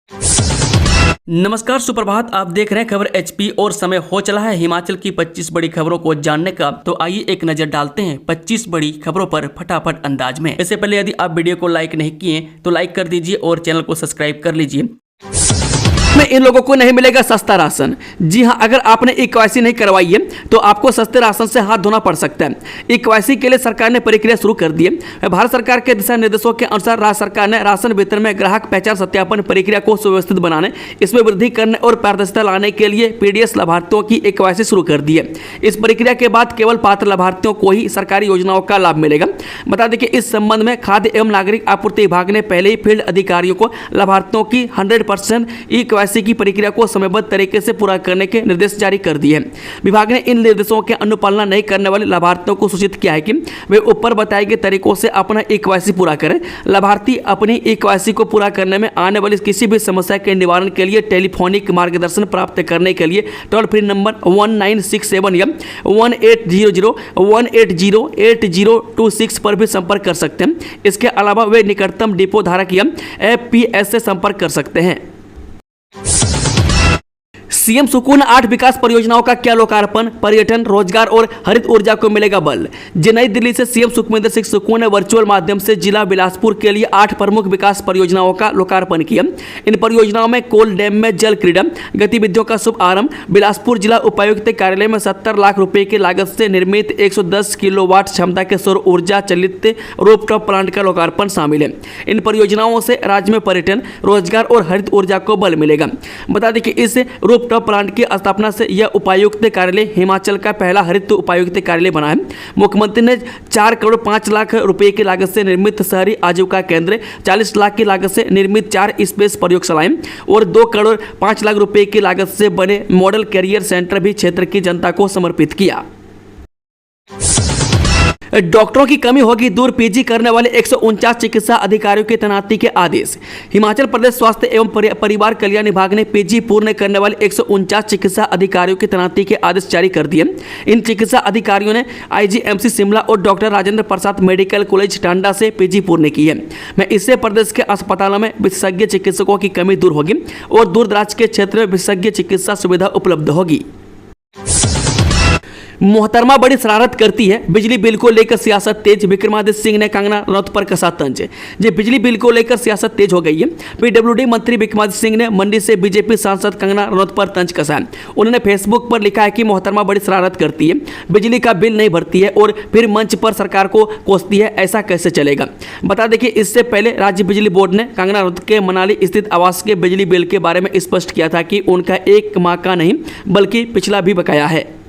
नमस्कार, सुप्रभात। आप देख रहे हैं खबर एचपी और समय हो चला है हिमाचल की 25 बड़ी खबरों को जानने का। तो आइए एक नजर डालते हैं 25 बड़ी खबरों पर फटाफट अंदाज में। इससे पहले यदि आप वीडियो को लाइक नहीं किए तो लाइक कर दीजिए और चैनल को सब्सक्राइब कर लीजिए। में इन लोगों को नहीं मिलेगा सस्ता राशन। जी हां, अगर आपने ई-केवाईसी नहीं करवाई है तो आपको सस्ते राशन से हाथ धोना पड़ सकता है। ई-केवाईसी के लिए सरकार ने प्रक्रिया शुरू कर दी है। भारत सरकार के दिशा निर्देशों के अनुसार राज्य सरकार ने राशन वितरण में ग्राहक पहचान सत्यापन प्रक्रिया को सुव्यवस्थित बनाने, इसमें वृद्धि करने और पारदर्शिता लाने के लिए पीडीएस लाभार्थियों की ई-केवाईसी शुरू कर दी है। इस प्रक्रिया के बाद केवल पात्र लाभार्थियों को ही सरकारी योजनाओं का लाभ मिलेगा। बता दें कि इस संबंध में खाद्य एवं नागरिक आपूर्ति विभाग ने पहले ही फील्ड अधिकारियों को लाभार्थियों की 100% ई-केवाईसी की प्रक्रिया को समयबद्ध तरीके से पूरा करने के निर्देश जारी कर दिए हैं। विभाग ने इन निर्देशों के अनुपालना नहीं करने वाले लाभार्थियों को सूचित किया है कि वे ऊपर बताए गए तरीकों से अपना ई-केवाईसी पूरा करें। लाभार्थी अपनी ई-केवाईसी को पूरा करने में आने वाली किसी भी समस्या के निवारण के लिए टेलीफोनिक मार्गदर्शन प्राप्त करने के लिए टोल फ्री नंबर 1967 या 1800-180-8026 पर भी संपर्क कर सकते हैं। इसके अलावा वे निकटतम डिपो धारक या एफपीएस से संपर्क कर सकते हैं। सीएम सुकून 8 विकास परियोजनाओं का किया लोकार्पण। पर्यटन, रोजगार और हरित ऊर्जा को मिलेगा बल। नई दिल्ली से सीएम सुखविंदर सिंह सुकून ने वर्चुअल माध्यम से जिला बिलासपुर के लिए 8 प्रमुख विकास परियोजनाओं का लोकार्पण किया। इन परियोजनाओं में कोल डैम में जल क्रीड़ा गतिविधियों का शुभ आरंभ, बिलासपुर जिला उपायुक्त कार्यालय में 70 लाख रुपए की लागत से निर्मित 110 किलोवाट क्षमता के सौर ऊर्जा चलित रूफटॉप प्लांट का लोकार्पण शामिल है। इन परियोजनाओं से राज्य में पर्यटन, रोजगार और हरित ऊर्जा को बल मिलेगा। बता दें कि इस रूफटॉप प्लांट की स्थापना से यह उपायुक्त कार्यालय हिमाचल का पहला हरित उपायुक्त कार्यालय बना है। मुख्यमंत्री ने 4 करोड़ 5 लाख रुपए की लागत से निर्मित शहरी आजीविका केंद्र, 40 लाख की लागत से निर्मित 4 स्पेस प्रयोगशालाएं और 2 करोड़ 5 लाख रुपए की लागत से बने मॉडल कैरियर सेंटर भी क्षेत्र की जनता को समर्पित किया। डॉक्टरों की कमी होगी दूर, पीजी करने वाले 149 चिकित्सा अधिकारियों की तैनाती के आदेश। हिमाचल प्रदेश स्वास्थ्य एवं परिवार कल्याण विभाग ने पीजी पूर्ण करने वाले 149 चिकित्सा अधिकारियों की तैनाती के आदेश जारी कर दिए। इन चिकित्सा अधिकारियों ने आईजीएमसी शिमला और doctor Rajendra Prasad medical college Tanda से पीजी पूर्ण की है। मैं इससे प्रदेश के अस्पतालों में विशेषज्ञ चिकित्सकों की कमी दूर होगी और दूर दराज के क्षेत्र में विशेषज्ञ चिकित्सा सुविधा उपलब्ध होगी। मोहतरमा बड़ी शरारत करती है, बिजली बिल को लेकर सियासत तेज। विक्रमादित्य सिंह ने कंगना रनौत पर कसा तंज। जी, बिजली बिल को लेकर सियासत तेज हो गई है। पीडब्ल्यूडी मंत्री विक्रमादित्य सिंह ने मंडी से बीजेपी सांसद कंगना रनौत पर तंज कसा है। उन्होंने फेसबुक पर लिखा है कि मोहतरमा बड़ी शरारत करती है, बिजली का बिल नहीं भरती है और फिर मंच पर सरकार को कोसती है। ऐसा कैसे चलेगा? बता दें कि इससे पहले राज्य बिजली बोर्ड ने कंगना रनौत के मनाली स्थित आवास के बिजली बिल के बारे में स्पष्ट किया था कि उनका 1 माह का नहीं बल्कि पिछला भी बकाया है।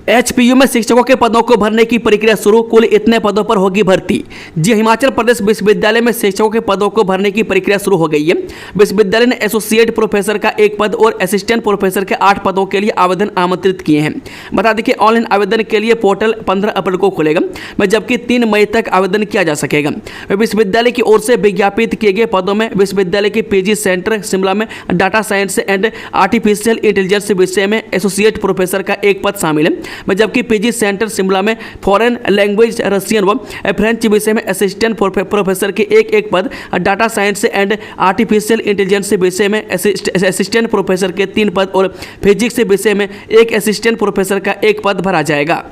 एचपीयू में शिक्षकों के पदों को भरने की प्रक्रिया शुरू, कुल इतने पदों पर होगी भर्ती। जी, हिमाचल प्रदेश विश्वविद्यालय में शिक्षकों के पदों को भरने की प्रक्रिया शुरू हो गई है। विश्वविद्यालय ने एसोसिएट प्रोफेसर का 1 पद और असिस्टेंट प्रोफेसर के 8 पदों के लिए आवेदन आमंत्रित किए हैं। बता दें कि ऑनलाइन आवेदन के लिए पोर्टल 15 अप्रैल को खुलेगा, जबकि 3 मई तक आवेदन किया जा सकेगा। विश्वविद्यालय की ओर से विज्ञापित किए गए पदों में विश्वविद्यालय के पीजी सेंटर शिमला में data science and artificial intelligence विषय में एसोसिएट प्रोफेसर का 1 पद शामिल है, जबकि पीजी सेंटर शिमला में फॉरेन लैंग्वेज, रशियन व फ्रेंच विषय में असिस्टेंट प्रोफेसर के 1 पद, data science and artificial intelligence विषय में असिस्टेंट प्रोफेसर के 3 पद और फिजिक्स विषय में 1 असिस्टेंट प्रोफेसर का 1 पद भरा जाएगा।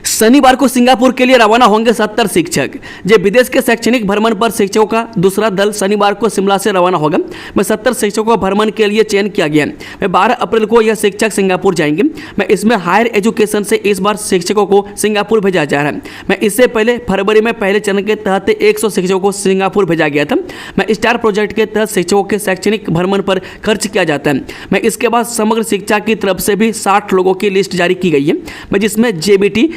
शनिवार को सिंगापुर के लिए रवाना होंगे 70 शिक्षक। जो विदेश के शैक्षणिक भ्रमण पर शिक्षकों का दूसरा दल शनिवार को शिमला से रवाना होगा। 70 शिक्षकों को भ्रमण के लिए चयन किया गया है। 12 अप्रैल को यह शिक्षक सिंगापुर जाएंगे। इसमें हायर एजुकेशन से इस बार शिक्षकों को सिंगापुर भेजा जा रहा है। इससे पहले फरवरी में पहले चरण के तहत 100 शिक्षकों को सिंगापुर भेजा गया था। स्टार प्रोजेक्ट के तहत शिक्षकों के शैक्षणिक भ्रमण पर खर्च किया जाता है। इसके बाद समग्र शिक्षा की तरफ से भी 60 लोगों की लिस्ट जारी की गई है, जिसमें जेबीटी,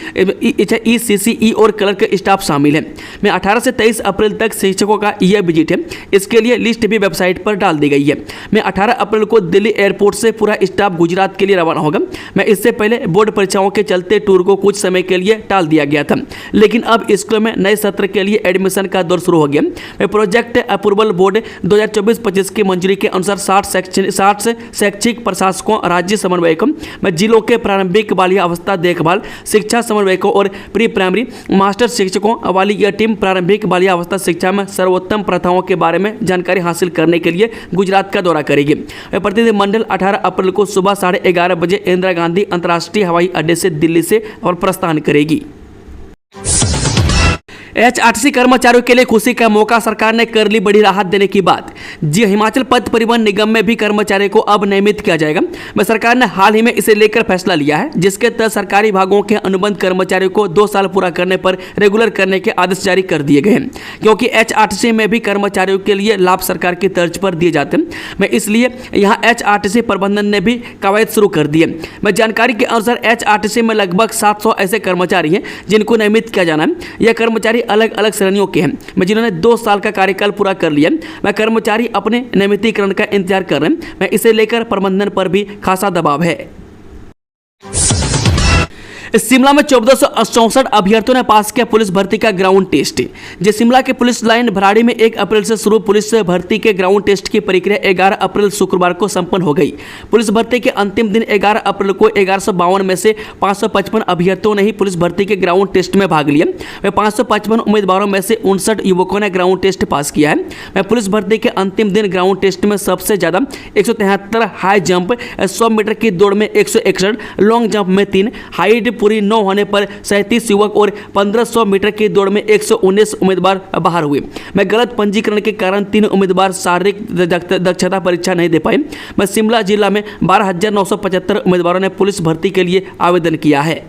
ईसीसीई और क्लर्क स्टाफ शामिल है। 18 से 23 अप्रैल तक शिक्षकों का यह विजिट है। इसके लिए लिस्ट भी वेबसाइट पर डाल दी गई है। 18 अप्रैल को दिल्ली एयरपोर्ट से पूरा स्टाफ गुजरात के लिए रवाना होगा। इससे पहले बोर्ड परीक्षाओं के चलते टूर को कुछ समय के लिए टाल दिया गया था, लेकिन अब स्कूलों में नए सत्र के लिए एडमिशन का दौर शुरू हो गया। प्रोजेक्ट अप्रूवल बोर्ड 2024-25 की मंजूरी के अनुसार 60 शैक्षिक प्रशासकों, राज्य समन्वयकों, जिलों के प्रारंभिक बालिका अवस्था देखभाल शिक्षा समन्वय सहायकों और प्री प्राइमरी मास्टर शिक्षकों वाली यह टीम प्रारंभिक बाल्यावस्था शिक्षा में सर्वोत्तम प्रथाओं के बारे में जानकारी हासिल करने के लिए गुजरात का दौरा करेगी। प्रतिनिधिमंडल 18 अप्रैल को सुबह 11:30 बजे इंदिरा गांधी अंतर्राष्ट्रीय हवाई अड्डे से दिल्ली से और प्रस्थान करेगी। एचआरटीसी कर्मचारियों के लिए खुशी का मौका, सरकार ने कर ली बड़ी राहत देने की बात। जी, हिमाचल पथ परिवहन निगम में भी कर्मचारियों को अब नियमित किया जाएगा। सरकार ने हाल ही में इसे लेकर फैसला लिया है, जिसके तहत सरकारी विभागों के अनुबंध कर्मचारियों को 2 साल पूरा करने पर रेगुलर करने के आदेश जारी कर दिए गए हैं, क्योंकि एचआरटीसी में भी कर्मचारियों के लिए लाभ सरकार की तर्ज पर दिए जाते हैं। इसलिए यहाँ एचआरटीसी प्रबंधन ने भी कवायद शुरू कर दी है। जानकारी के अनुसार एचआरटीसी में लगभग 700 ऐसे कर्मचारी हैं जिनको नियमित किया जाना है। यह कर्मचारी अलग अलग श्रेणियों के हैं जिन्होंने 2 साल का कार्यकाल पूरा कर लिया। कर्मचारी अपने नियमितीकरण का इंतजार कर रहे हैं। इसे लेकर प्रबंधन पर भी खासा दबाव है। शिमला में 1464 अभ्यर्थियों ने पास किया पुलिस भर्ती का ग्राउंड टेस्ट। शिमला के पुलिस लाइन भराड़ी में 1 अप्रैल से शुरू पुलिस भर्ती के ग्राउंड टेस्ट की प्रक्रिया 11 अप्रैल शुक्रवार को संपन्न हो गई। पुलिस भर्ती के अंतिम दिन 11 अप्रैल को 1152 में से 555 अभ्यर्थियों ने ही पुलिस भर्ती के ग्राउंड टेस्ट में भाग लिया। 555 उम्मीदवारों में से 59 युवकों ने ग्राउंड टेस्ट पास किया है। पुलिस भर्ती के अंतिम दिन ग्राउंड टेस्ट में सबसे ज्यादा 173 हाई जंप, 100 मीटर की दौड़ में 161, लॉन्ग जंप में 3, हाइट पूरी 9 होने पर 37 युवक और 1500 मीटर की दौड़ में 119 उम्मीदवार बाहर हुए। गलत पंजीकरण के कारण 3 उम्मीदवार शारीरिक दक्षता परीक्षा नहीं दे पाए। शिमला जिला में 12,975 उम्मीदवारों ने पुलिस भर्ती के लिए आवेदन किया है।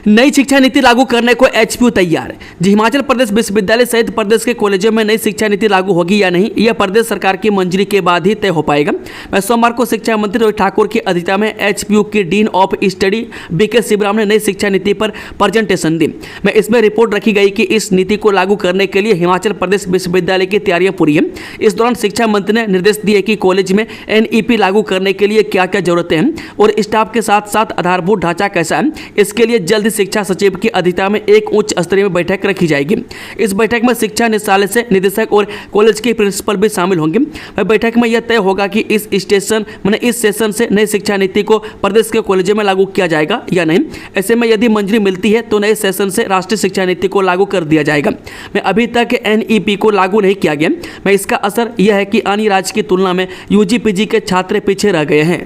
नई शिक्षा नीति लागू करने को एचपीयू तैयार। हिमाचल प्रदेश विश्वविद्यालय सहित प्रदेश के कॉलेजों में नई शिक्षा नीति लागू होगी या नहीं, यह प्रदेश सरकार की मंजूरी के बाद ही तय हो पाएगा। सोमवार को शिक्षा मंत्री रोहित ठाकुर की अध्यक्षता में एचपीयू की dean of study BK Shivram ने नई शिक्षा नीति पर प्रेजेंटेशन दी। इसमें रिपोर्ट रखी गई कि इस नीति को लागू करने के लिए हिमाचल प्रदेश विश्वविद्यालय की तैयारियां पूरी हैं। इस दौरान शिक्षा मंत्री ने निर्देश दिए कि कॉलेज में एनईपी लागू करने के लिए क्या क्या जरूरतें हैं और स्टाफ के साथ साथ आधारभूत ढांचा कैसा है। इसके लिए जल्द शिक्षा सचिव की अध्यक्षता में एक उच्च स्तरीय बैठक रखी जाएगी। इस बैठक में शिक्षा निदेशालय से निदेशक और कॉलेज के प्रिंसिपल भी शामिल होंगे। बैठक में यह तय होगा कि इस सेशन से नई शिक्षा नीति को प्रदेश के कॉलेजों में लागू किया जाएगा या नहीं। ऐसे में यदि मंजूरी मिलती है तो नए सेशन से राष्ट्रीय शिक्षा नीति को लागू कर दिया जाएगा। अभी तक एनईपी को लागू नहीं किया गया। इसका असर यह है कि अन्य राज्य की तुलना में यूजी पीजी के छात्र पीछे रह गए हैं।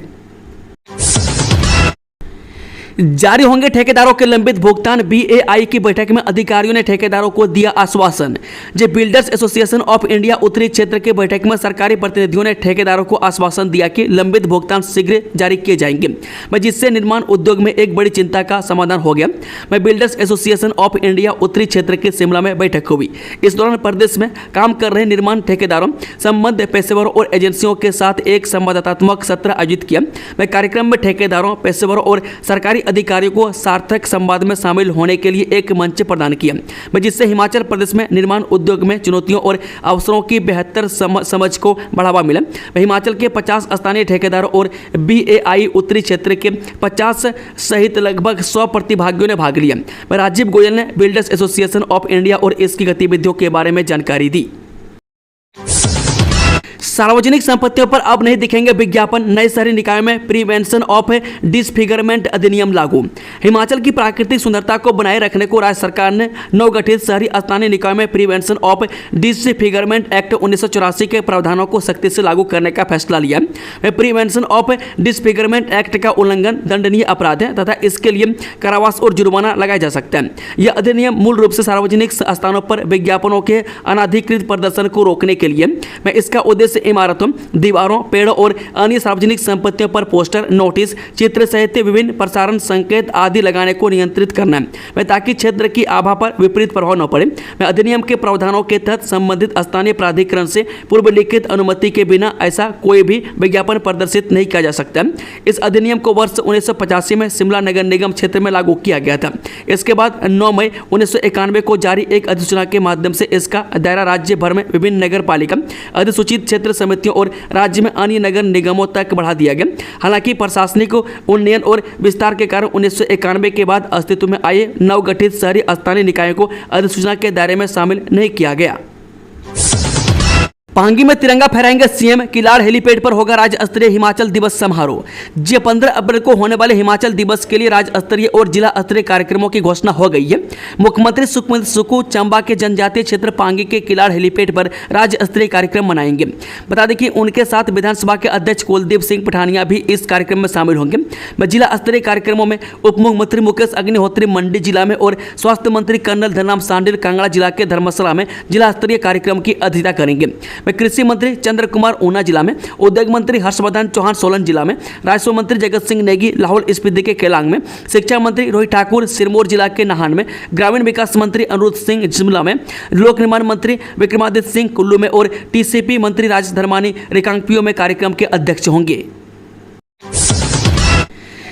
जारी होंगे ठेकेदारों के लंबित भुगतान। बीएआई की बैठक में अधिकारियों ने ठेकेदारों को दिया आश्वासन। बिल्डर्स एसोसिएशन ऑफ इंडिया उत्तरी क्षेत्र की बैठक में सरकारी प्रतिनिधियों ने ठेकेदारों को आश्वासन दिया कि लंबित भुगतान शीघ्र जारी किए जाएंगे, जिससे निर्माण उद्योग में एक बड़ी चिंता का समाधान हो गया। बिल्डर्स एसोसिएशन ऑफ इंडिया उत्तरी क्षेत्र के शिमला में बैठक हुई। इस दौरान प्रदेश में काम कर रहे निर्माण ठेकेदारों, संबद्ध पेशेवरों और एजेंसियों के साथ एक संवादात्मक सत्र आयोजित किया। कार्यक्रम में ठेकेदारों, पेशेवरों और सरकारी अधिकारियों को सार्थक संवाद में शामिल होने के लिए एक मंच प्रदान किया, जिससे हिमाचल प्रदेश में निर्माण उद्योग में चुनौतियों और अवसरों की बेहतर समझ को बढ़ावा मिला। हिमाचल के 50 स्थानीय ठेकेदारों और बीएआई उत्तरी क्षेत्र के 50 सहित लगभग 100 प्रतिभागियों ने भाग लिया। राजीव गोयल ने बिल्डर्स एसोसिएशन ऑफ इंडिया और इसकी गतिविधियों के बारे में जानकारी दी। सार्वजनिक संपत्तियों पर अब नहीं दिखेंगे विज्ञापन। नए शहरी निकायों में प्रिवेंशन ऑफ डिसफिगरमेंट अधिनियम लागू। हिमाचल की प्राकृतिक सुंदरता को बनाए रखने को राज्य सरकार ने नवगठित शहरी स्थानीय निकायों में प्रिवेंशन ऑफ डिसफिगरमेंट एक्ट 1984 के प्रावधानों को सख्ती से लागू करने का फैसला लिया। प्रिवेंशन ऑफ डिसफिगरमेंट एक्ट का उल्लंघन दंडनीय अपराध है तथा इसके लिए कारावास और जुर्माना लगाया जा सकता है। यह अधिनियम मूल रूप से सार्वजनिक स्थानों पर विज्ञापनों के अनाधिकृत प्रदर्शन को रोकने के लिए इसका उद्देश्य इमारतों, दीवारों, पेड़ों और अन्य सार्वजनिक संपत्तियों पर पोस्टर, नोटिस, चित्र सहित विभिन्न प्रसारण संकेत आदि लगाने को नियंत्रित करना है, ताकि क्षेत्र की आभा पर विपरीत प्रभाव न पड़े। अधिनियम के प्रावधानों के तहत संबंधित स्थानीय प्राधिकरण से पूर्व लिखित अनुमति के बिना ऐसा कोई भी विज्ञापन प्रदर्शित नहीं किया जा सकता। इस अधिनियम को वर्ष 1985 में शिमला नगर निगम क्षेत्र में लागू किया गया था। इसके बाद 9 मई 1991 को जारी एक अधिसूचना के माध्यम से इसका दायरा राज्य भर में विभिन्न नगर पालिका, अधिसूचित क्षेत्र समितियों और राज्य में अन्य नगर निगमों तक बढ़ा दिया गया। हालांकि प्रशासनिक उन्नयन और विस्तार के कारण 1991 के बाद अस्तित्व में आए नवगठित शहरी स्थानीय निकायों को अधिसूचना के दायरे में शामिल नहीं किया गया। पांगी में तिरंगा फहराएंगे सीएम, किलाड़ हेलीपैड पर होगा राज्य स्तरीय हिमाचल दिवस समारोह। जी 15 अप्रैल को होने वाले हिमाचल दिवस के लिए राज्य स्तरीय और जिला स्तरीय कार्यक्रमों की घोषणा हो गई है। मुख्यमंत्री सुखविंदर सुक्खू चंबा के जनजातीय क्षेत्र पांगी के किलाड़ हेलीपैड पर राज्य स्तरीय कार्यक्रम मनाएंगे। बता दें कि उनके साथ विधानसभा के अध्यक्ष कुलदीप सिंह पठानिया भी इस कार्यक्रम में शामिल होंगे। जिला स्तरीय कार्यक्रमों में उप मुख्यमंत्री मुकेश अग्निहोत्री मंडी जिला में और स्वास्थ्य मंत्री कर्नल धनराम शांडिल कांगड़ा जिला के धर्मशाला में जिला स्तरीय कार्यक्रम की अध्यक्षता करेंगे। कृषि मंत्री चंद्र कुमार ऊना जिला में, उद्योग मंत्री हर्षवर्धन चौहान सोलन जिला में, राजस्व मंत्री जगत सिंह नेगी लाहौल स्पीति के केलांग में, शिक्षा मंत्री रोहित ठाकुर सिरमौर जिला के नाहन में, ग्रामीण विकास मंत्री अनुरुद्ध सिंह शिमला में, लोक निर्माण मंत्री विक्रमादित्य सिंह कुल्लू में और टीसीपी मंत्री राजेश धर्मानी रिकांगपिओ में कार्यक्रम के अध्यक्ष होंगे।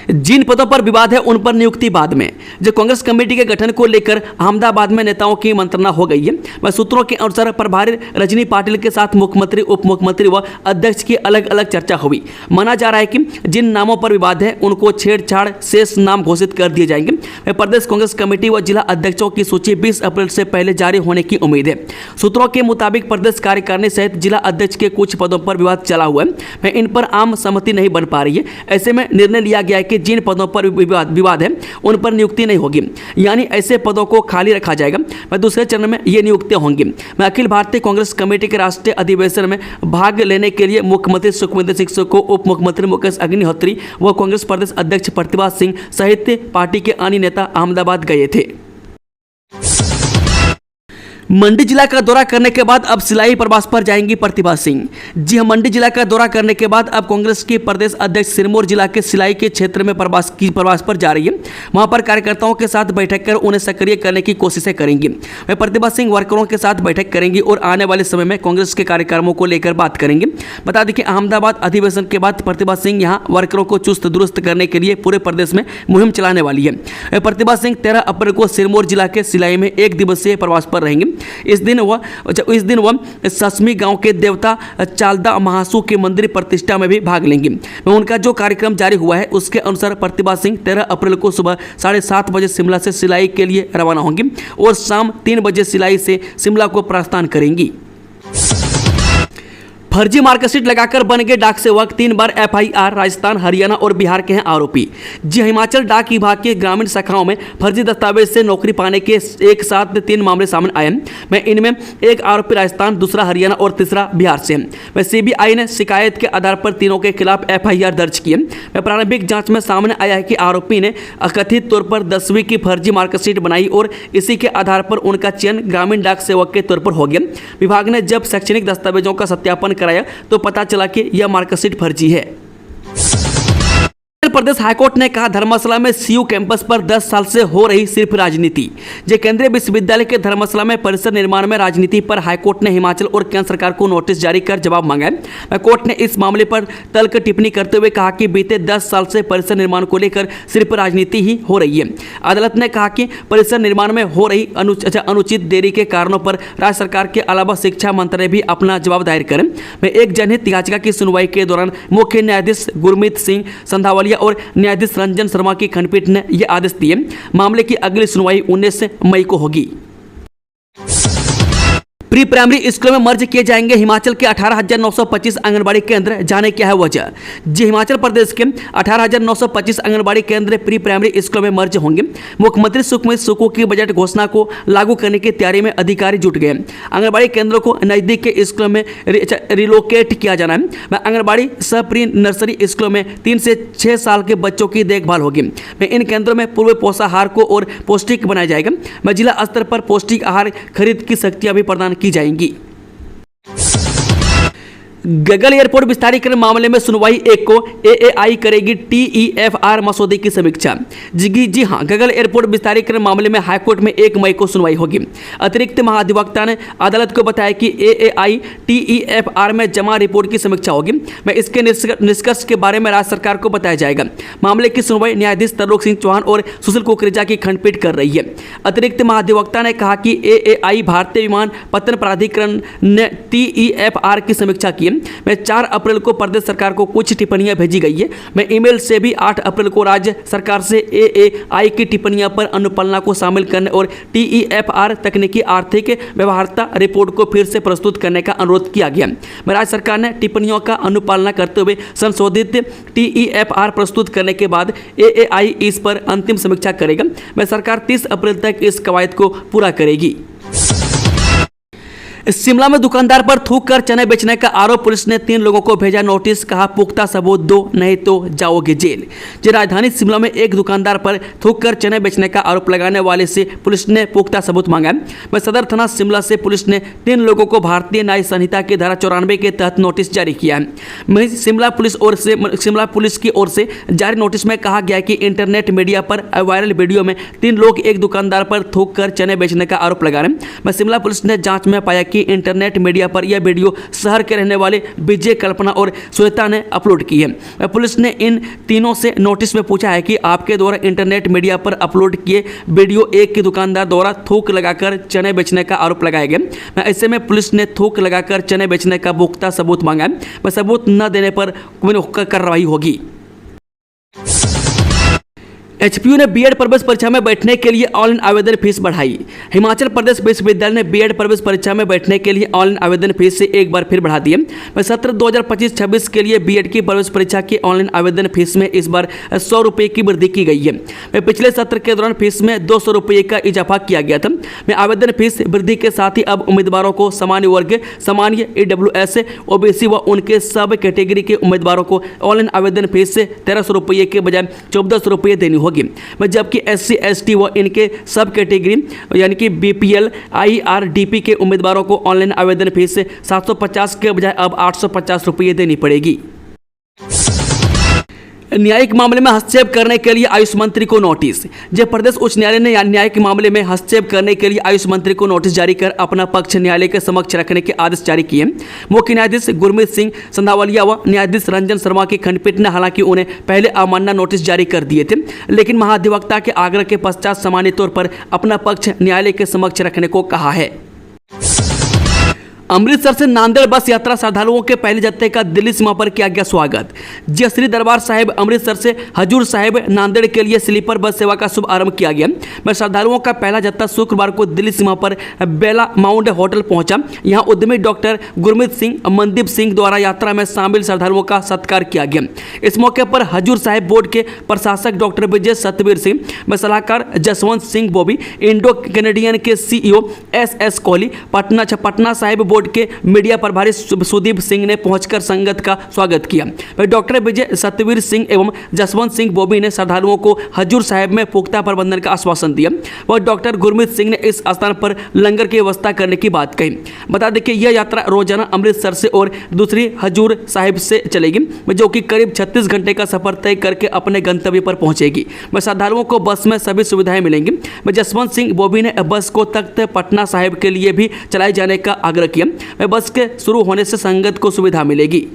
जिन पदों पर विवाद है उन पर नियुक्ति बाद में। जो कांग्रेस कमेटी के गठन को लेकर अहमदाबाद में नेताओं की मंत्रणा हो गई है। वह सूत्रों के अनुसार प्रभारी रजनी पाटिल के साथ मुख्यमंत्री, उप मुख्यमंत्री व अध्यक्ष की अलग अलग चर्चा हुई। माना जा रहा है कि जिन नामों पर विवाद है उनको छेड़छाड़ शेष नाम घोषित कर दिए जाएंगे। वह प्रदेश कांग्रेस कमेटी व जिला अध्यक्षों की सूची 20 अप्रैल से पहले जारी होने की उम्मीद है। सूत्रों के मुताबिक प्रदेश कार्यकारिणी सहित जिला अध्यक्ष के कुछ पदों पर विवाद चला हुआ है। इन पर आम सहमति नहीं बन पा रही है। ऐसे में निर्णय लिया गया है कि जिन पदों पर विवाद है उन पर नियुक्ति नहीं होगी, यानी ऐसे पदों को खाली रखा जाएगा। दूसरे चरण में ये नियुक्तियां होंगी। अखिल भारतीय कांग्रेस कमेटी के राष्ट्रीय अधिवेशन में भाग लेने के लिए मुख्यमंत्री सुखविंदर सिंह सुक्खू, उप मुख्यमंत्री मुकेश अग्निहोत्री व कांग्रेस प्रदेश अध्यक्ष प्रतिभा सिंह सहित पार्टी के अन्य नेता अहमदाबाद गए थे। मंडी जिला का दौरा करने के बाद अब सिलाई प्रवास पर जाएंगी प्रतिभा सिंह। जी हां, मंडी जिला का दौरा करने के बाद अब कांग्रेस की प्रदेश अध्यक्ष सिरमौर जिला के सिलाई के क्षेत्र में प्रवास पर जा रही है। वहां पर कार्यकर्ताओं के साथ बैठक कर उन्हें सक्रिय करने की कोशिशें करेंगी। वह प्रतिभा सिंह वर्करों के साथ बैठक करेंगी और आने वाले समय में कांग्रेस के कार्यक्रमों को लेकर बात करेंगे। बता दें कि अहमदाबाद अधिवेशन के बाद प्रतिभा सिंह यहां वर्करों को चुस्त दुरुस्त करने के लिए पूरे प्रदेश में मुहिम चलाने वाली है। प्रतिभा सिंह 13 अप्रैल को सिरमौर जिला के सिलाई में 1 दिवसीय प्रवास पर रहेंगे। इस दिन वह ससमी गांव के देवता चालदा महासू के मंदिर प्रतिष्ठा में भी भाग लेंगे। उनका जो कार्यक्रम जारी हुआ है उसके अनुसार प्रतिभा सिंह 13 अप्रैल को सुबह 7:30 बजे शिमला से सिलाई के लिए रवाना होंगी और शाम 3 बजे सिलाई से शिमला को प्रस्थान करेंगी। फर्जी मार्कशीट लगाकर बन गए डाक सेवक, 3 बार एफआईआर। राजस्थान, हरियाणा और बिहार के हैं आरोपी। जी हिमाचल डाक विभाग के ग्रामीण शाखाओं में फर्जी दस्तावेज से नौकरी पाने के एक साथ 3 मामले सामने आए हैं। इनमें एक आरोपी राजस्थान, दूसरा हरियाणा और तीसरा बिहार से है। सीबीआई ने शिकायत के आधार पर तीनों के खिलाफ एफआईआर दर्ज की है। प्रारंभिक जांच में सामने आया है कि आरोपी ने कथित तौर पर 10वीं की फर्जी मार्कशीट बनाई और इसी के आधार पर उनका चयन ग्रामीण डाक सेवक के तौर पर हो गया। विभाग ने जब शैक्षणिक दस्तावेजों का सत्यापन कराया तो पता चला कि यह मार्कशीट फर्जी है। प्रदेश हाईकोर्ट ने कहा धर्मशाला में सीयू कैंपस पर 10 साल से हो रही सिर्फ राजनीति। जो केंद्रीय विश्वविद्यालय के धर्मशाला में परिसर निर्माण में राजनीति पर हाईकोर्ट ने हिमाचल और केंद्र सरकार को नोटिस जारी कर जवाब मांगा है। कोर्ट ने इस मामले पर तल्ख टिप्पणी करते हुए कहा कि बीते 10 साल से परिसर निर्माण को लेकर सिर्फ राजनीति ही हो रही है। अदालत ने कहा कि परिसर निर्माण में हो रही अनुचित देरी के कारणों पर राज्य सरकार के अलावा शिक्षा मंत्रालय भी अपना जवाब दायर करें। एक जनहित याचिका की सुनवाई के दौरान मुख्य न्यायाधीश गुरमीत सिंह संधावलिया और न्यायाधीश रंजन शर्मा की खंडपीठ ने यह आदेश दिए। मामले की अगली सुनवाई 19 मई को होगी। प्री प्राइमरी स्कूलों में मर्ज किए जाएंगे हिमाचल के 18,925 आंगनबाड़ी केंद्र। जाने क्या है वजह। जी हिमाचल प्रदेश के 18,925 आंगनबाड़ी केंद्र प्री प्राइमरी स्कूलों में मर्ज होंगे। मुख्यमंत्री सुखविंदर सुक्खू की बजट घोषणा को लागू करने की तैयारी में अधिकारी जुट गए। आंगनबाड़ी केंद्रों को नजदीक के स्कूलों में रिलोकेट किया जाना है। आंगनबाड़ी सह प्री नर्सरी स्कूलों में 3 से 6 साल के बच्चों की देखभाल होगी। इन केंद्रों में पूर्व पोषाहार को और पौष्टिक बनाया जाएगा। जिला स्तर पर पौष्टिक आहार खरीद की शक्तियां भी प्रदान की जाएंगी। गगल एयरपोर्ट विस्तारीकरण मामले में सुनवाई 1 को एएआई करेगी टीईएफआर मसौदे की समीक्षा। जी हां, गगल एयरपोर्ट विस्तारीकरण मामले में हाईकोर्ट में 1 मई को सुनवाई होगी। अतिरिक्त महाधिवक्ता ने अदालत को बताया कि एएआई टीईएफआर में जमा रिपोर्ट की समीक्षा होगी। इसके निष्कर्ष के बारे में राज्य सरकार को बताया जाएगा। मामले की सुनवाई न्यायाधीश तरलोक सिंह चौहान और सुशील कुकरेजा की खंडपीठ कर रही है। अतिरिक्त महाधिवक्ता ने कहा कि एएआई भारतीय विमानपत्तन प्राधिकरण ने टीईएफआर की समीक्षा की। मैं 4 अप्रैल को प्रदेश सरकार को कुछ टिप्पणियां भेजी गई है। मैं ईमेल से भी 8 अप्रैल को राज्य सरकार से AAI की टिप्पणियों पर अनुपालना को शामिल करने और TEFR तकनीकी आर्थिक व्यवहार्यता रिपोर्ट को फिर से प्रस्तुत करने का अनुरोध किया गया। मैं राज्य सरकार ने टिप्पणियों का अनुपालना करते हुए संशोधित TEFR प्रस्तुत करने के बाद AAI इस पर अंतिम समीक्षा करेगा। मैं सरकार 30 अप्रैल तक इस कवायद को पूरा करेगी। शिमला में दुकानदार पर थूक कर चने बेचने का आरोप, पुलिस ने 3 लोगों को भेजा नोटिस, कहा पुख्ता सबूत दो नहीं तो जाओगे जेल। जो राजधानी शिमला में एक दुकानदार पर थूक कर चने बेचने का आरोप लगाने वाले से पुलिस ने पुख्ता सबूत मांगा। मैं सदर थाना शिमला से पुलिस ने 3 लोगों को भारतीय न्याय संहिता की धारा 94 के तहत नोटिस जारी किया है। मैं शिमला पुलिस की ओर से जारी नोटिस में कहा गया कि इंटरनेट मीडिया पर वायरल वीडियो में 3 लोग एक दुकानदार पर थूक कर चने बेचने का आरोप लगा रहे हैं। मैं शिमला पुलिस ने जांच में पाया कि इंटरनेट मीडिया पर यह वीडियो शहर के रहने वाले विजय, कल्पना और श्वेता ने अपलोड की है। पुलिस ने इन तीनों से नोटिस में पूछा है कि आपके द्वारा इंटरनेट मीडिया पर अपलोड किए वीडियो एक के दुकानदार द्वारा थूक लगाकर चने बेचने का आरोप लगाया गया। ऐसे में पुलिस ने थूक लगाकर चने बेचने का पुख्ता सबूत मांगा है। सबूत न देने पर कार्रवाई होगी। HPU ने बीएड प्रवेश परीक्षा में बैठने के लिए ऑनलाइन आवेदन फीस बढ़ाई। हिमाचल प्रदेश विश्वविद्यालय ने बीएड प्रवेश परीक्षा में बैठने के लिए ऑनलाइन आवेदन फीस से एक बार फिर बढ़ा दी है। सत्र 2025-26 के लिए बीएड की प्रवेश परीक्षा की ऑनलाइन आवेदन फीस में इस बार 100 रुपये की वृद्धि की गई है। पिछले सत्र के दौरान फीस में 200 रुपये का इजाफा किया गया था। आवेदन फीस वृद्धि के साथ ही अब उम्मीदवारों को सामान्य वर्ग, सामान्य EWS, OBC व उनके सब कैटेगरी के उम्मीदवारों को ऑनलाइन आवेदन फीस से 1300 रुपये के बजाय 1400 रुपये देनी होगी। जबकि SC, ST व इनके सब कैटेगरी यानी कि BPL, IRDP के उम्मीदवारों को ऑनलाइन आवेदन फीस 750 के बजाय अब 850 रुपये देनी पड़ेगी। न्यायिक मामले में हस्तक्षेप करने के लिए आयुष मंत्री को नोटिस। जब प्रदेश उच्च न्यायालय ने न्यायिक मामले में हस्तक्षेप करने के लिए आयुष मंत्री को नोटिस जारी कर अपना पक्ष न्यायालय के समक्ष रखने के आदेश जारी किए। मुख्य न्यायाधीश गुरमीत सिंह संधावलिया व न्यायाधीश रंजन शर्मा की खंडपीठ ने हालांकि उन्हें पहले अवमानना नोटिस जारी कर दिए थे, लेकिन महाधिवक्ता के आग्रह के पश्चात सामान्य तौर पर अपना पक्ष न्यायालय के समक्ष रखने को कहा है। अमृतसर से नांदेड़ बस यात्रा श्रद्धालुओं के पहले जत्थे का दिल्ली सीमा पर किया गया स्वागत। जय श्री दरबार साहिब अमृतसर से हजूर साहिब नांदेड़ के लिए स्लीपर बस सेवा का शुभ आरंभ किया गया। मैं श्रद्धालुओं का पहला जत्था शुक्रवार को दिल्ली सीमा पर बेला माउंट होटल पहुंचा। यहां उद्यमी डॉक्टर गुरमीत सिंह, मनदीप सिंह द्वारा यात्रा में शामिल श्रद्धालुओं का सत्कार किया गया। इस मौके पर हजूर साहिब बोर्ड के प्रशासक डॉक्टर विजय सतवीर सिंह, में सलाहकार जसवंत सिंह बॉबी, इंडो कैनेडियन के CEO SS Kohli, Patna Sahib board के मीडिया प्रभारी सुदीप सिंह ने पहुंचकर संगत का स्वागत किया। डॉक्टर विजय सतवीर सिंह एवं जसवंत सिंह बॉबी ने श्रद्धालुओं को हजूर साहिब में पुख्ता प्रबंधन का आश्वासन दिया। वह डॉक्टर गुरमीत सिंह ने इस स्थान पर लंगर की व्यवस्था करने की बात कही। बता दें कि यह यात्रा रोजाना अमृतसर से और दूसरी हजूर साहिब से चलेगी, जो कि करीब 36 घंटे का सफर तय करके अपने गंतव्य पर पहुंचेगी। श्रद्धालुओं को बस में सभी सुविधाएं मिलेंगी। जसवंत सिंह बॉबी ने बस को तख्त पटना साहिब के लिए भी चलाए जाने का आग्रह किया। बस के शुरू होने से संगत को सुविधा मिलेगी।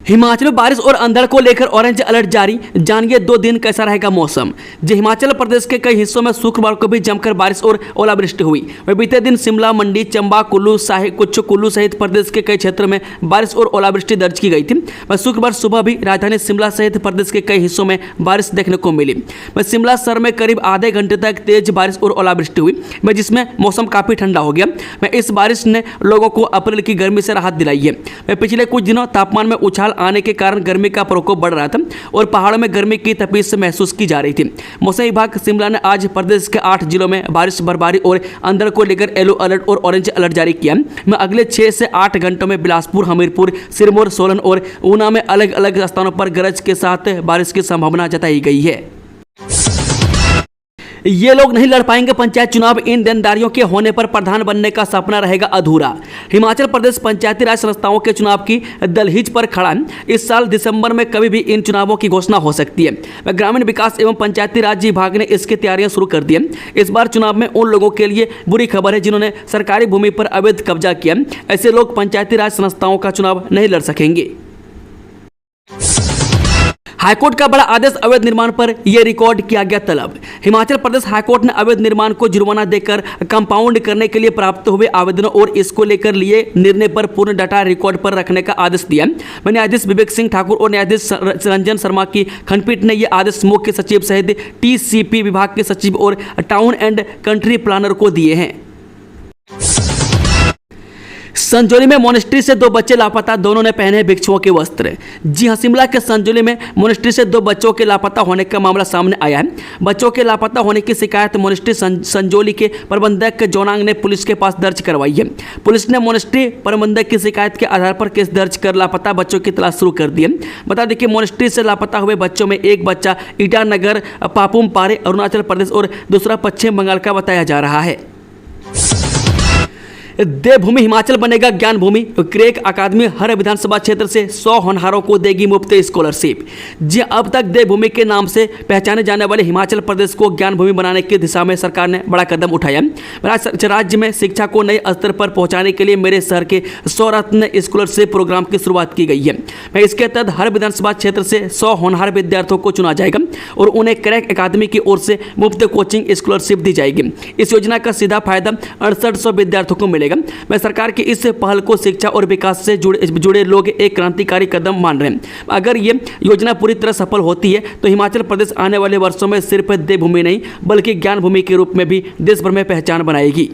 हिमाचल में बारिश और अंधड़ को लेकर ऑरेंज अलर्ट जारी, जानिए 2 दिन कैसा रहेगा मौसम। जो हिमाचल प्रदेश के कई हिस्सों में शुक्रवार को भी जमकर बारिश और ओलावृष्टि हुई। बीते दिन शिमला, मंडी, चंबा, कुल्लू सहित प्रदेश के कई क्षेत्रों में बारिश और ओलावृष्टि दर्ज की गई थी। शुक्रवार सुबह भी राजधानी शिमला सहित प्रदेश के कई हिस्सों में बारिश देखने को मिली। शिमला शहर में करीब आधे घंटे तक तेज बारिश और ओलावृष्टि हुई, जिसमें मौसम काफी ठंडा हो गया। इस बारिश ने लोगों को अप्रैल की गर्मी से राहत दिलाई है। पिछले कुछ दिनों तापमान में उछाल आने के कारण गर्मी का प्रकोप बढ़ रहा था और पहाड़ों में गर्मी की तपिश महसूस की जा रही थी। मौसम विभाग शिमला ने आज प्रदेश के 8 जिलों में बारिश, बर्फबारी और अंधड़ को लेकर येलो अलर्ट और ऑरेंज अलर्ट जारी किया। अगले 6 से 8 घंटों में बिलासपुर, हमीरपुर, सिरमौर, सोलन और ऊना में अलग अलग स्थानों पर गरज के साथ बारिश की संभावना जताई गई है। ये लोग नहीं लड़ पाएंगे पंचायत चुनाव, इन देनदारियों के होने पर प्रधान बनने का सपना रहेगा अधूरा। हिमाचल प्रदेश पंचायती राज संस्थाओं के चुनाव की दहलीज पर खड़ा है। इस साल दिसंबर में कभी भी इन चुनावों की घोषणा हो सकती है। ग्रामीण विकास एवं पंचायती राज विभाग ने इसकी तैयारियां शुरू कर दी है। इस बार चुनाव में उन लोगों के लिए बुरी खबर है जिन्होंने सरकारी भूमि पर अवैध कब्जा किया। ऐसे लोग पंचायती राज संस्थाओं का चुनाव नहीं लड़ सकेंगे। हाईकोर्ट का बड़ा आदेश, अवैध निर्माण पर यह रिकॉर्ड किया गया तलब। हिमाचल प्रदेश हाईकोर्ट ने अवैध निर्माण को जुर्माना देकर कंपाउंड करने के लिए प्राप्त हुए आवेदनों और इसको लेकर लिए निर्णय पर पूर्ण डाटा रिकॉर्ड पर रखने का आदेश दिया। न्यायाधीश विवेक सिंह ठाकुर और न्यायाधीश रंजन शर्मा की खंडपीठ ने यह आदेश मुख्य सचिव सहित टीसीपी विभाग के सचिव और टाउन एंड कंट्री प्लानर को दिए हैं। संजौली में मोनेस्ट्री से 2 बच्चे लापता, दोनों ने पहने भिक्षुओं के वस्त्र। जी हां, शिमला के संजौली में मोनेस्ट्री से 2 बच्चों के लापता होने का मामला सामने आया है। बच्चों के लापता होने की शिकायत मोनेस्ट्री संजौली के प्रबंधक जोनांग ने पुलिस के पास दर्ज करवाई है। पुलिस ने मोनेस्ट्री प्रबंधक की शिकायत के आधार पर केस दर्ज कर लापता बच्चों की तलाश शुरू कर दी है। बता दें कि मोनेस्ट्री से लापता हुए बच्चों में एक बच्चा ईटानगर पापुम पारे अरुणाचल प्रदेश और दूसरा पश्चिम बंगाल का बताया जा रहा है। देवभूमि हिमाचल बनेगा ज्ञान भूमि, क्रेक अकादमी हर विधानसभा क्षेत्र से 100 होनहारों को देगी मुफ्त स्कॉलरशिप। जी, अब तक देवभूमि के नाम से पहचाने जाने वाले हिमाचल प्रदेश को ज्ञान भूमि बनाने की दिशा में सरकार ने बड़ा कदम उठाया। राज्य में शिक्षा को नए स्तर पर पहुंचाने के लिए मेरे शहर के 100 रत्न स्कॉलरशिप प्रोग्राम की शुरुआत की गई है। इसके तहत हर विधानसभा क्षेत्र से 100 होनहार विद्यार्थियों को चुना जाएगा और उन्हें क्रैक अकादमी की ओर से मुफ्त कोचिंग स्कॉलरशिप दी जाएगी। इस योजना का सीधा फायदा 6800 विद्यार्थियों को मिलेगा। मैं सरकार की इस पहल को शिक्षा और विकास से जुड़े लोग एक क्रांतिकारी कदम मान रहे हैं। अगर ये योजना पूरी तरह सफल होती है तो हिमाचल प्रदेश आने वाले वर्षों में सिर्फ देवभूमि नहीं बल्कि ज्ञान भूमि के रूप में भी देश भर में पहचान बनाएगी।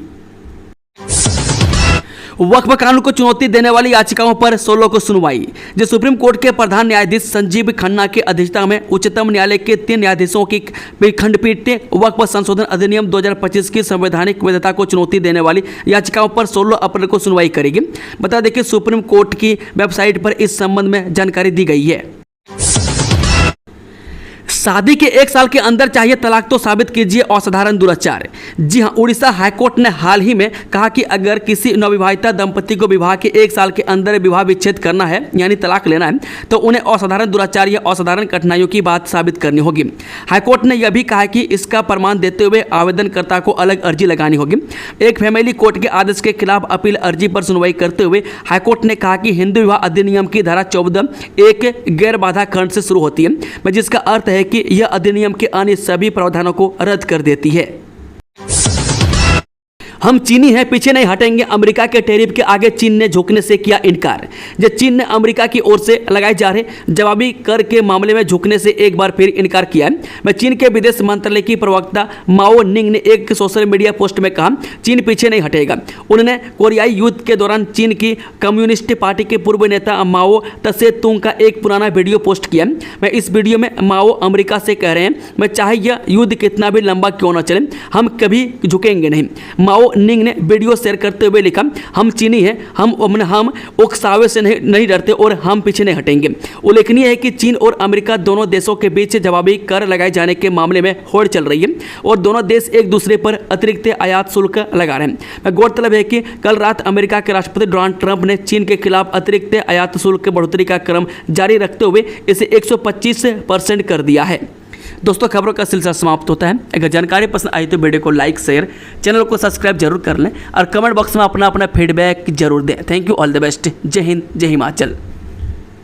वक्फ कानून को चुनौती देने वाली याचिकाओं पर 16 को सुनवाई। जो सुप्रीम कोर्ट के प्रधान न्यायाधीश संजीव खन्ना की अध्यक्षता में उच्चतम न्यायालय के 3 न्यायाधीशों की खंडपीठ ने वक्फ संशोधन अधिनियम 2025 की संवैधानिक वैधता को चुनौती देने वाली याचिकाओं पर 16 अप्रैल को सुनवाई करेगी। बता दें कि सुप्रीम कोर्ट की वेबसाइट पर इस संबंध में जानकारी दी गई है। शादी के 1 साल के अंदर चाहिए तलाक तो साबित कीजिए असाधारण दुराचार। जी हां, उड़ीसा हाईकोर्ट ने हाल ही में कहा कि अगर किसी नवविवाहिता दंपति को विवाह के 1 साल के अंदर विवाह विच्छेद करना है यानी तलाक लेना है तो उन्हें असाधारण दुराचार या असाधारण कठिनाइयों की बात साबित करनी होगी। हाईकोर्ट ने यह भी कहा कि इसका प्रमाण देते हुए आवेदनकर्ता को अलग अर्जी लगानी होगी। एक फैमिली कोर्ट के आदेश के खिलाफ अपील अर्जी पर सुनवाई करते हुए हाईकोर्ट ने कहा कि हिंदू विवाह अधिनियम की धारा 14 एक गैर बाधा खंड से शुरू होती है, जिसका अर्थ है कि यह अधिनियम के अन्य सभी प्रावधानों को रद्द कर देती है। हम चीनी हैं, पीछे नहीं हटेंगे। अमेरिका के टैरिफ के आगे चीन ने झुकने से किया इनकार। जब चीन ने अमेरिका की ओर से लगाए जा रहे जवाबी कर के मामले में झुकने से एक बार फिर इनकार किया है। चीन के विदेश मंत्रालय की प्रवक्ता माओ निंग ने एक सोशल मीडिया पोस्ट में कहा, चीन पीछे नहीं हटेगा। उन्होंने कोरियाई युद्ध के दौरान चीन की कम्युनिस्ट पार्टी के पूर्व नेता माओ तसे तुंग का एक पुराना वीडियो पोस्ट किया। मैं इस वीडियो में माओ अमेरिका से कह रहे हैं, मैं चाहे यह युद्ध कितना भी लंबा क्यों न चले, हम कभी झुकेंगे नहीं। माओ निंग ने वीडियो शेयर करते हुए लिखा, हम चीनी हैं, हम उकसावे से नहीं डरते और हम पीछे नहीं हटेंगे। उल्लेखनीय है कि चीन और अमेरिका दोनों देशों के बीच जवाबी कर लगाए जाने के मामले में होड़ चल रही है और दोनों देश एक दूसरे पर अतिरिक्त आयात शुल्क लगा रहे हैं। गौरतलब है कि कल रात अमेरिका के राष्ट्रपति डोनाल्ड ट्रंप ने चीन के खिलाफ अतिरिक्त आयात शुल्क की बढ़ोतरी का क्रम जारी रखते हुए इसे 125% कर दिया है। दोस्तों, खबरों का सिलसिला समाप्त होता है। अगर जानकारी पसंद आई तो वीडियो को लाइक शेयर, चैनल को सब्सक्राइब जरूर कर लें और कमेंट बॉक्स में अपना फीडबैक जरूर दें। Thank you, all the best. जय हिंद, जय हिमाचल।